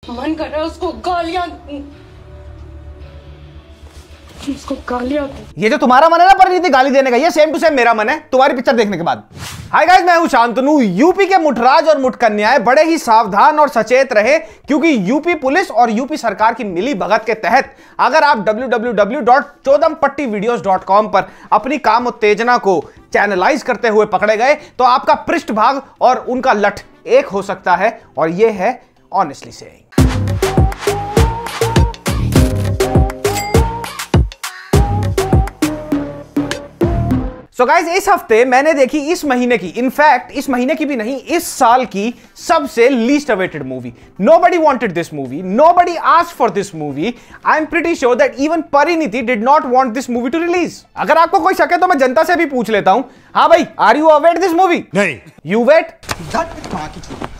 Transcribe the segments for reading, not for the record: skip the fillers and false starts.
मन कर रहा है उसको गालियां ये जो तुम्हारा मन है ना परिणीति गाली देने का, ये सेम टू सेम मेरा मन है तुम्हारी पिक्चर देखने के बाद। हाय गाइस, मैं हूं शांतनु। यूपी के मुठराज और मुठकन्याएं बड़े ही सावधान और सचेत रहे, क्योंकि यूपी पुलिस और यूपी सरकार की मिली भगत के तहत अगर आप www.chodhampattivideos.com पर अपनी काम उत्तेजना को चैनलाइज करते हुए पकड़े गए तो आपका पृष्ठभाग और उनका लठ एक हो सकता है, और यह है ऑनेस्टली सेइंग। सो गाइज, इस हफ्ते मैंने देखी इस महीने की, इनफैक्ट इस महीने की भी नहीं, इस साल की सबसे least awaited movie. Nobody wanted this movie, nobody asked for this movie. I am pretty sure that even Parineeti did not want this movie two release. अगर आपको कोई शक है तो मैं जनता से भी पूछ लेता हूं, हाँ भाई, are you await this movie? नहीं। You wait?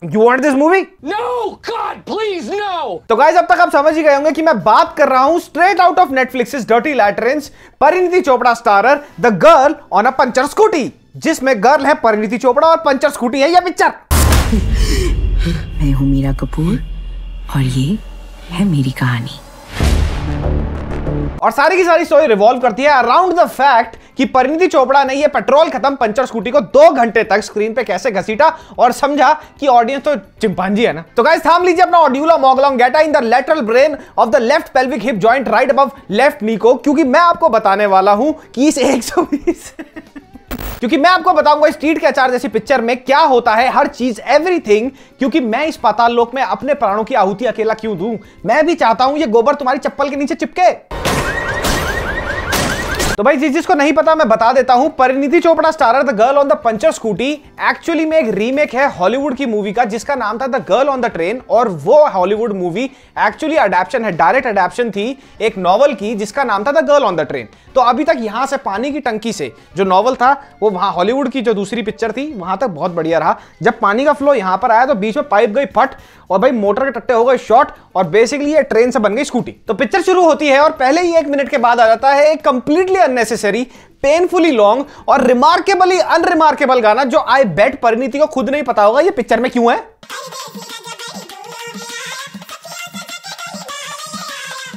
You want this movie? No, God, please, no. तो गाइस, अब तक आप समझ ही गए होंगे कि मैं बात कर रहा हूं straight out of Netflix dirty latrines, Parineeti Chopra starrer the girl on a puncture scooty, जिसमें गर्ल है परिणीति चोपड़ा और पंचर स्कूटी है यह पिक्चर। मैं हूं मीरा कपूर और ये है मेरी कहानी। और सारी की सारी स्टोरी रिवॉल्व करती है अराउंड द फैक्ट कि परिणीति चोपड़ा ने ये पेट्रोल खत्म पंचर स्कूटी को 2 घंटे तक स्क्रीन पे कैसे घसीटा और समझा कि ऑडियंस तो चिंपांजी है ना। तो गाइस, थाम लीजिए अपना medulla oblongata in the lateral brain of the left pelvic hip joint right above left knee को, क्योंकि मैं आपको बताने वाला हूं कि इस 120 क्योंकि मैं आपको बताऊंगा स्ट्रीट के अचार जैसी पिक्चर में क्या होता है, हर चीज, एवरीथिंग। क्योंकि मैं इस पाताल लोक में अपने प्राणों की आहुति अकेला क्यों दूं? मैं भी चाहता हूं ये गोबर तुम्हारी चप्पल के नीचे चिपके। तो भाई, जिसको नहीं पता मैं बता देता हूं, Parineeti Chopra starrer the girl on the puncture scooty actually में एक रीमेक है हॉलीवुड की मूवी का जिसका नाम था the girl on the train, और वो हॉलीवुड मूवी एक्चुअली अडैप्शन है, डायरेक्ट अडैप्शन थी एक नॉवल की जिसका नाम था the girl on the train. तो अभी तक यहां से पानी की टंकी से जो नॉवल था वो वहां हॉलीवुड की जो दूसरी पिक्चर थी वहां तक बहुत बढ़िया रहा। जब पानी का फ्लो यहां पर आया तो बीच में पाइप गई फट और भाई मोटर के टट्टे हो गए शॉर्ट, और बेसिकली ये ट्रेन से बन गई स्कूटी। तो पिक्चर शुरू होती है और पहले ही 1 मिनट के बाद आ जाता है एक कंप्लीटली अननेसेसरी, पेनफुली लॉन्ग और रिमार्केबली अनरिमार्केबल गाना, जो आई बेट परिणीति को खुद नहीं पता होगा ये पिक्चर में क्यों है।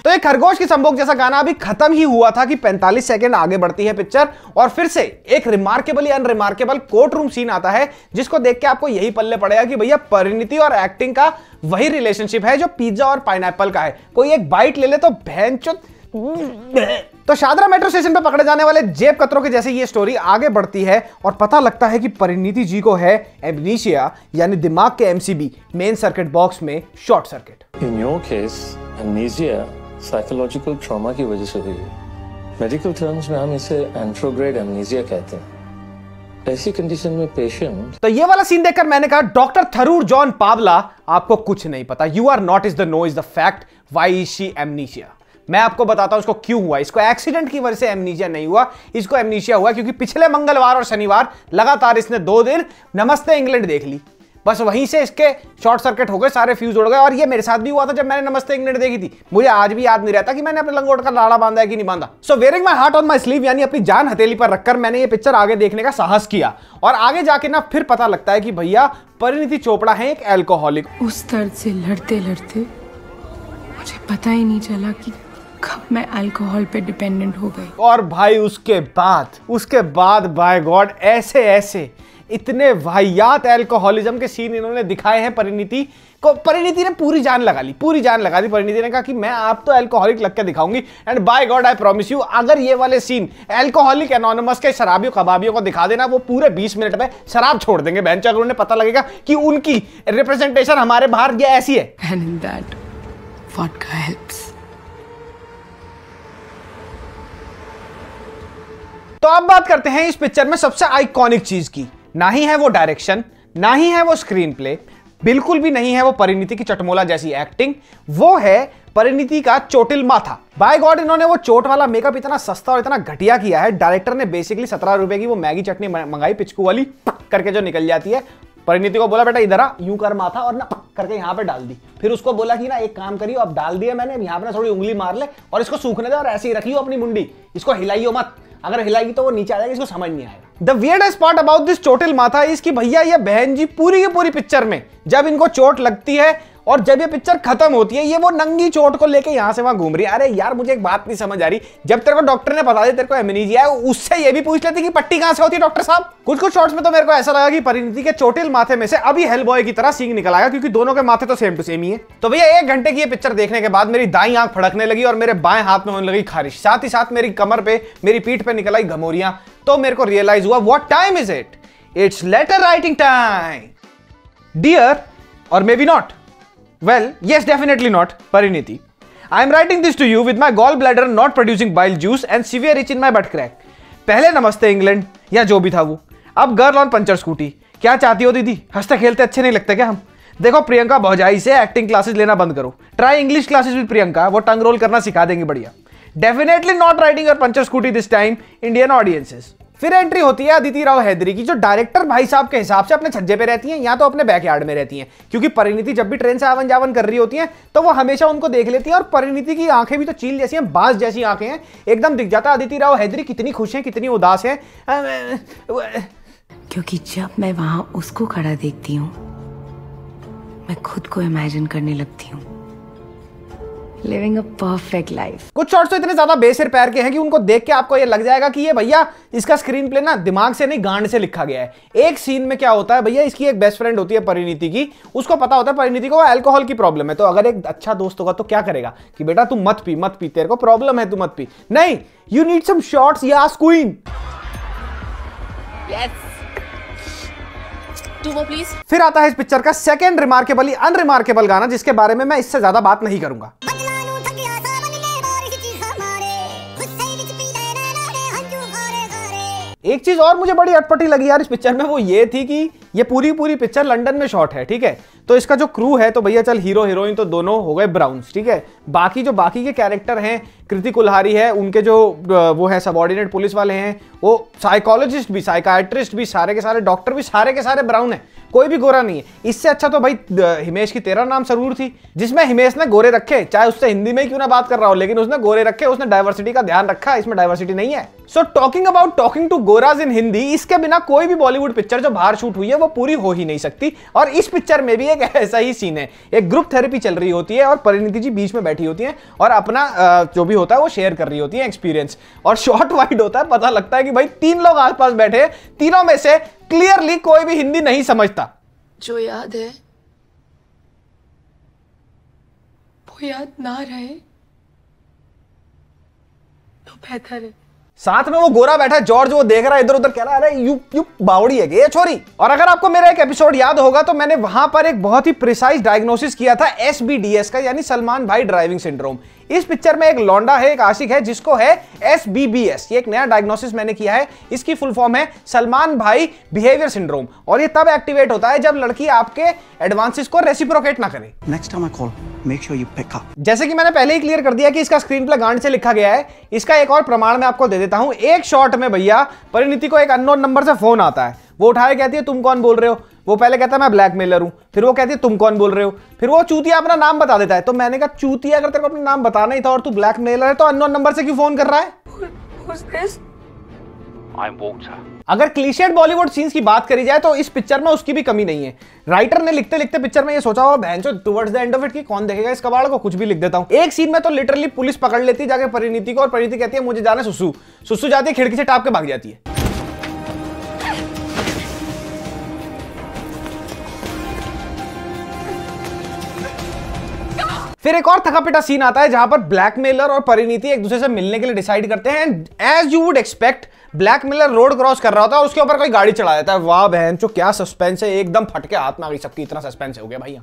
तो एक खरगोश की संभोग जैसा गाना अभी खत्म ही हुआ था कि 45 सेकंड आगे बढ़ती है पिक्चर, और फिर से एक remarkably unremarkable court room scene आता है जिसको देख के आपको यही पल्ले पड़ेगा कि भैया परिणीति और एक्टिंग का वही रिलेशनशिप है जो पिज्जा और पाइनएप्पल का है। कोई एक बाइट ले ले तो भैंचोद। तो शादरा मेट्रो स्टेशन पे पकड़े जाने वाले जेब कतरों के जैसे ये स्टोरी आगे बढ़ती है और पता लगता है कि परिणीति जी को है एमनीशिया, यानी दिमाग के एमसीबी, मेन सर्किट बॉक्स में short circuit. In your case amnesia psychological trauma की वजह से हुई है। मेडिकल टर्म्स में हम इसे एंट्रोग्रेड एमनीशिया कहते हैं। ऐसी कंडीशन में पेशेंट। तो ये वाला सीन देखकर मैंने कहा, डॉक्टर थरूर जॉन पावला, आपको कुछ नहीं पता। You are not is the no is the fact. Why is she amnesia? मैं आपको बताता हूं इसको क्यों हुआ। इसको एक्सीडेंट की वजह से एमनीशिया नहीं हुआ, इसको एमनीशिया हुआ क्योंकि पिछले मंगलवार और शनिवार लगातार इसने 2 दिन नमस्ते इंग्लैंड देख ली। बस वहीं से इसके शॉर्ट सर्किट हो गए, सारे फ्यूज उड़ गए। और ये मेरे साथ भी हुआ था जब मैंने नमस्ते इंग्लैंड देखी थी। मुझे आज भी याद नहीं रहता कि मैंने अपने लंगोट का लाड़ा बांधा है कि नहीं बांधा। So wearing my heart on my sleeve, यानी अपनी जान हथेली पर रखकर मैंने ये पिक्चर आगे देखने का साहस किया। और आगे जाके ना फिर पता लगता है कि भैया परिणीति चोपड़ा है एक एल्कोहलिक। उस दर्द से लड़ते लड़ते मुझे पता ही नहीं चला कि कब मैं अल्कोहल पे डिपेंडेंट हो गई। और भाई उसके बाद बाय गॉड ऐसे इतने वाहियात एल्कोहलिज्म के सीन इन्होंने दिखाए हैं परिणीति को। परिणीति ने पूरी जान लगा दी परिणीति ने कहा कि मैं आप तो एल्कोहलिक लग के दिखाऊंगी। And by God I promise you, अगर ये वाले सीन एल्कोहलिक एनोनिमस के शराबियों कबाबियों को दिखा देना, वो पूरे 20 मिनट में शराब छोड़ देंगे। बेंच अगर उन्हें पता लगेगा कि उनकी रिप्रेजेंटेशन हमारे बाहर ये ऐसी है। And in that, vodka helps. तो अब बात करते हैं इस पिक्चर में सबसे आइकॉनिक चीज की। ना ही है वो डायरेक्शन, ना ही है वो स्क्रीन प्ले, बिल्कुल भी नहीं है वो परिणीति की चटमोला जैसी एक्टिंग। वो है परिणीति का चोटिल माथा। बाय गॉड, इन्होंने वो चोट वाला मेकअप इतना सस्ता और इतना घटिया किया है। डायरेक्टर ने बेसिकली 17 रुपए की वो मैगी चटनी मंगाई, पिचकू वाली करके जो निकल जाती है। परिणीति को बोला बेटा इधर आ, यूं कर माथा, और ना करके यहाँ पे डाल दी। फिर उसको बोला कि ना एक काम करियो, अब डाल दिया मैंने, यहाँ पे ना थोड़ी उंगली मार ले और इसको सूखने दे और ऐसे ही रखियो अपनी मुंडी, इसको हिलाइयो मत। अगर हिलाएगी तो वो नीचे आ जाएगी, इसको समझ नहीं आएगा। The weirdest part about this चोटिल माथा इज कि भैया ये बहन जी पूरी की पूरी पिक्चर में जब इनको चोट लगती है और जब ये पिक्चर खत्म होती है ये वो नंगी चोट को लेके यहां से वहां घूम रही है। अरे यार मुझे एक बात नहीं समझ आ रही, जब तेरे को डॉक्टर ने बता दिया तेरे को एमनीजिया है, उससे ये भी पूछ लेती कि पट्टी कहां से होती है डॉक्टर साहब। कुछ शॉट्स में तो मेरे को ऐसा लगा कि परिणीति के चोटिल माथे में से अभी हेलबॉय की तरह सींग निकल आएगा, क्योंकि दोनों के माथे तो सेम टू सेम ही है। तो भैया 1 घंटे की ये पिक्चर देखने के बाद मेरी दाईं आंख फड़कने लगी और मेरे बाएं हाथ में होने लगी खारिश, साथ ही साथ मेरी कमर पे मेरी पीठ पे निकल आई घमोरियां। तो मेरे को रियलाइज हुआ what time is it, it's letter writing time dear, और maybe not, well yes definitely not Pariniti, I am writing this to you with my gallbladder not producing bile juice and severe itch in my butt crack। पहले नमस्ते England या जो भी था वो, अब girl on puncture scooty. क्या चाहती हो दीदी, हंसते खेलते अच्छे नहीं लगते क्या हम? देखो प्रियंका भौजाई से एक्टिंग क्लासेस लेना बंद करो, try English classes with Priyanka, वो टंग रोल करना सिखा देंगे बढ़िया। Definitely not riding your puncture scooty this time Indian audiences. फिर एंट्री होती है अदिति राव हैदरी की, जो डायरेक्टर भाई साहब के हिसाब से अपने छज्जे पे रहती हैं या तो अपने बैकयार्ड में रहती हैं, क्योंकि परिणीति जब भी ट्रेन से आवन जावन कर रही होती हैं तो वो हमेशा उनको देख लेती हैं। और परिणीति की आंखें भी तो चील जैसी हैं, बांस जैसी आंखें हैं, एकदम दिख जाता है अदिति राव हैदरी कितनी खुश हैं कितनी उदास हैं। क्योंकि जब मैं वहां उसको खड़ा देखती हूँ मैं खुद को इमेजिन करने लगती हूँ लिविंग अ परफेक्ट लाइफ। कुछ शॉट्स तो इतने ज्यादा बेसिर पैर के हैं कि उनको देख के आपको ये लग जाएगा कि ये भैया इसका स्क्रीन प्ले ना दिमाग से नहीं गांड से लिखा गया है। एक सीन में क्या होता है भैया, इसकी एक बेस्ट फ्रेंड होती है परिणीति की, उसको पता होता है परिणीति को अल्कोहल की प्रॉब्लम है, तो अगर एक अच्छा दोस्त होगा तो क्या करेगा कि बेटा तू मत पी तेरे को प्रॉब्लम है तू मत पी, नहीं you need some shots yas queen. फिर आता है इस पिक्चर का सेकंड रिमार्केबली अनरिमार्केबल गाना, जिसके बारे में मैं इससे ज्यादा बात नहीं करूंगा। एक चीज और मुझे बड़ी अटपटी लगी यार इस पिक्चर में, वो ये थी कि ये पूरी पिक्चर लंदन में शॉट है, ठीक है, तो इसका जो क्रू है तो भैया चल हीरो हीरोइन तो दोनों हो गए ब्राउन्स, ठीक है, बाकी के कैरेक्टर हैं, कृति कुल्हारी है, उनके जो वो है सबऑर्डिनेट पुलिस वाले हैं, वो साइकोलॉजिस्ट भी साइकाइट्रिस्ट भी सारे के सारे डॉक्टर भी सारे के सारे ब्राउन है, कोई भी गोरा नहीं है। इससे अच्छा तो भाई हिमेश की तेरा नाम जरूर थी, जिसमें हिमेश ने गोरे रखे, चाहे उससे हिंदी में ही क्यों ना बात कर रहा हो, लेकिन उसने गोरे रखे, उसने डाइवर्सिटी का ध्यान रखा, इसमें डाइवर्सिटी नहीं है। So talking about talking to गोराज इन हिंदी, इसके बिना कोई भी बॉलीवुड पिक्चर जो बाहर शूट हुई है वो पूरी हो ही नहीं सकती। और इस पिक्चर में भी एक ऐसा ही सीन है, एक ग्रुप थेरेपी चल रही होती है और परिणीति जी बीच में बैठी होती हैं और अपना जो भी होता है वो शेयर कर रही होती है एक्सपीरियंस, और शॉर्ट वाइड होता है, पता लगता है कि भाई 3 लोग आसपास बैठे, तीनों में से क्लियरली कोई भी हिंदी नहीं समझता। जो याद है वो याद ना रहे तो बेहतर है। साथ में वो गोरा बैठा है जॉर्ज, वो देख रहा है इधर उधर, कह रहा है अरे यू बावड़ी है ये छोरी। और अगर आपको मेरा एक एपिसोड याद होगा तो मैंने वहां पर एक बहुत ही प्रिसाइज डायग्नोसिस किया था SBDS का, यानी सलमान भाई ड्राइविंग सिंड्रोम। इस पिक्चर में एक लौंडा है, एक आशिक है जिसको है SBBS, ये एक नया डायग्नोसिस मैंने किया है, इसकी फुल फॉर्म है सलमान भाई बिहेवियर सिंड्रोम, और ये तब एक्टिवेट होता है जब लड़की आपके एडवांसेस को रेसिप्रोकेट ना करे। Next time I call, make sure you pick up. जैसे कि मैंने पहले ही क्लियर कर दिया कि इसका स्क्रीन प्ले गांड से लिखा गया है, इसका एक और प्रमाण मैं आपको दे देता हूं। एक शॉट में भैया परिणीति को एक अननोन नंबर से फोन आता है, वो उठाए कहती है तुम कौन बोल रहे हो, वो पहले कहता है मैं ब्लैकमेलर हूं, फिर वो कहती है तुम कौन बोल रहे हो, फिर वो चूतिया अपना नाम बता देता है। तो मैंने कहा चूतिया अगर तेरे को अपना नाम बताना ही था और तू ब्लैकमेलर है तो अननोन नंबर से क्यों फोन कर रहा है? अगर क्लीशेड बॉलीवुड सीन्स की बात करी जाए तो इस पिक्चर में उसकी भी कमी नहीं है। राइटर ने लिखते लिखते पिक्चर में ये सोचा हुआ बहनचोद towards the end of it कि कौन देखेगा इस कबाड़ को, कुछ भी लिख देता हूं। एक सीन में तो लिटरली पुलिस पकड़ लेती है जाके परिणीति को, और परिणीति कहती है मुझे जाना सुसु, सुसु जाती है खिड़की से टाप के भाग जाती है। फिर एक और थका पिटा सीन आता है जहां पर ब्लैकमेलर और परिणीति एक दूसरे से मिलने के लिए डिसाइड करते हैं, and as you would expect blackmailer road cross कर रहा होता है और उसके ऊपर कोई गाड़ी चढ़ा देता है। वाह बहन जो क्या सस्पेंस है, एकदम फटके हाथ में आ गई सबकी, इतना सस्पेंस हो गया भैया।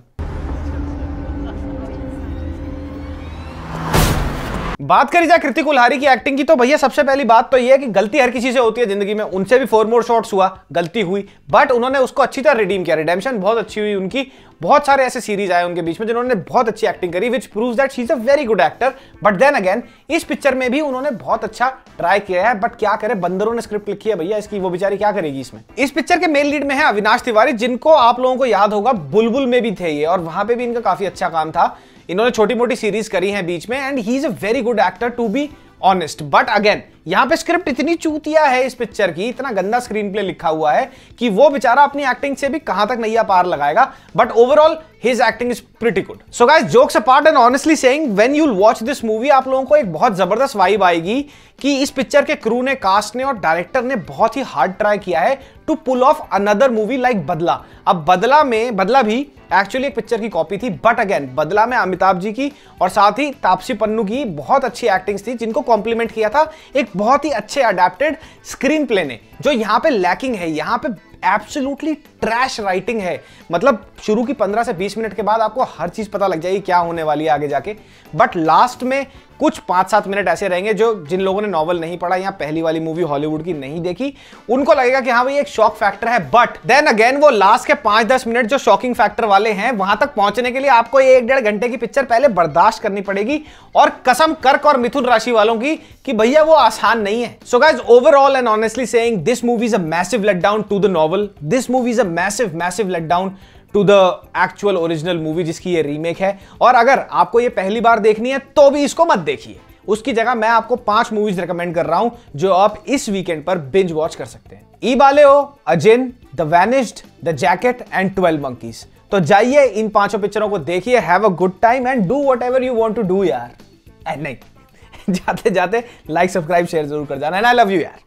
बात करी जाए कृति कुल्हारी की एक्टिंग की तो भैया सबसे पहली बात तो यह है कि गलती हर किसी से होती है जिंदगी में, उनसे भी 4 मोर शॉट्स हुआ, गलती हुई, बट उन्होंने उसको अच्छी तरह रिडीम किया, रिडेम्पशन बहुत अच्छी हुई उनकी। बहुत सारे ऐसे सीरीज आए उनके बीच में जिन्होंने बहुत अच्छी एक्टिंग करी, which proves that she is a very good actor. But then again इस पिक्चर में भी उन्होंने बहुत अच्छा ट्राई किया है, बट क्या करे बंदरों ने स्क्रिप्ट लिखी है भैया इसकी, वो बेचारी क्या करेगी इसमें। इस पिक्चर के मेन लीड में है अविनाश तिवारी, जिनको आप लोगों को याद होगा बुलबुल में भी थे ये, और वहां पे भी इनका काफी अच्छा काम था। इन्होंने छोटी मोटी सीरीज करी हैं बीच में, and he is a very good actor to be honest. But again यहाँ पे स्क्रिप्ट इतनी चूतिया है इस पिक्चर की, इतना गंदा स्क्रीन प्ले लिखा हुआ है कि वो बेचारा अपनी एक्टिंग से भी कहां तक नैया पार लगाएगा, but overall his acting is pretty good. So guys, jokes apart and honestly saying, when you'll watch this movie, आप लोगों को एक बहुत जबरदस्त वाइब आएगी कि इस पिक्चर के क्रू ने, कास्ट ने और डायरेक्टर ने बहुत ही हार्ड ट्राई किया है to pull off another movie like Badla. अब बदला भी एक्चुअली एक पिक्चर की कॉपी थी, बट अगेन बदला में अमिताभ जी की और साथ ही तापसी पन्नू की बहुत अच्छी एक्टिंग थी, जिनको कॉम्प्लीमेंट किया था एक बहुत ही अच्छे अडेप्टेड स्क्रीन प्ले ने। जो यहाँ पे लैकिंग है, यहाँ पे एब्सोल्युटली ट्रैश राइटिंग है। मतलब शुरू की 15 से 20 मिनट के बाद आपको हर चीज पता लग जाएगी क्या होने वाली है आगे जाके, बट लास्ट में कुछ 5-7 मिनट ऐसे रहेंगे जो जिन लोगों ने नॉवल नहीं पढ़ा या पहली वाली मूवी हॉलीवुड की नहीं देखी, उनको लगेगा कि हाँ भाई एक शॉक फैक्टर है। बट देन अगेन वो लास्ट के 5-10 मिनट जो शॉकिंग फैक्टर वाले हैं, वहां तक पहुंचने के लिए आपको 1-1.5 घंटे की पिक्चर पहले बर्दाश्त करनी पड़ेगी, और कसम कर्क और मिथुन राशि वालों की कि भैया वो आसान नहीं है। सो guys, overall and honestly saying, this movie is a massive let down to the novel. This movie is a massive let down to the actual original movie जिसकी ये रीमेक है। और अगर आपको ये पहली बार देखनी है तो भी इसको मत देखिए, उसकी जगह मैं आपको 5 मूवीज रिकमेंड कर रहा हूं जो आप इस वीकेंड पर बिंज वॉच कर सकते हैं। ई बालेओ, Ajin, the vanished, the jacket and 12 monkeys. तो जाइए इन 5 पिक्चरों को देखिए, have a good time and do whatever you want to do यार। नहीं जाते जाते लाइक सब्सक्राइब शेयर जरूर कर जाना, एंड आई लव यू यार।